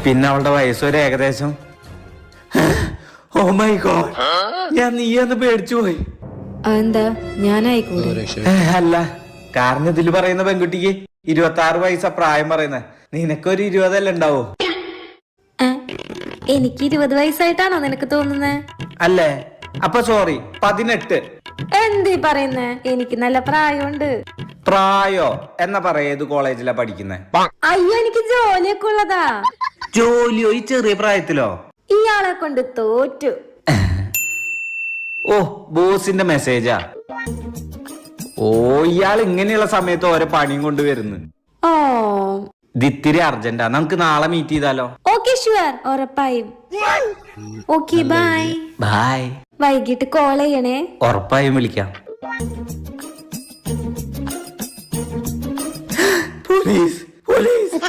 പിന്നെ അവളുടെ വയസ്സൊരു ഏകദേശം. ഓ മൈ ഗോഡ്, ഞാൻ നീയെന്ന് പേടിച്ചു പോയി. എന്താ ഞാനായിക്കൂടെ? അല്ല, കാരണം ഇതില് പറയുന്ന പെൺകുട്ടിക്ക് 26 വയസ്സാ പ്രായം പറയുന്നത്. നിനക്കൊരു 20 ഉണ്ടാവോ? എനിക്ക് 20 വയസ്സായിട്ടാണോ നിനക്ക് തോന്നുന്നത്? അല്ലേ? അപ്പൊ സോറി, 18. എന്തീ പറയുന്നേ? എനിക്ക് നല്ല പ്രായമുണ്ട്. പ്രായോ എന്നാ പറയാ? ഏത് കോളേജിലാ പഠിക്കുന്നേ? അയ്യോ, എനിക്ക് ജോലിയൊക്കെ ഉള്ളതാ. ജോലിയോ? ഈ ചെറിയ പ്രായത്തിലോ? ഇയാളെ കൊണ്ട് തോറ്റു. ഓ, ബോസിന്റെ മെസ്സേജാ. ഓ, ഇയാൾ ഇങ്ങനെയുള്ള സമയത്ത് ഓരോ പണിയും കൊണ്ട് വരുന്നു. ഓ, ഇതിത്തിരി അർജന്റാ. നമുക്ക് നാളെ മീറ്റ് ചെയ്താലോ? ഓക്കെ, ഷുവർ, ഉറപ്പായും. Okay, bye. ബൈ. വൈകിട്ട് കോൾ ചെയ്യണേ. ഉറപ്പായും വിളിക്കാം. Police, police.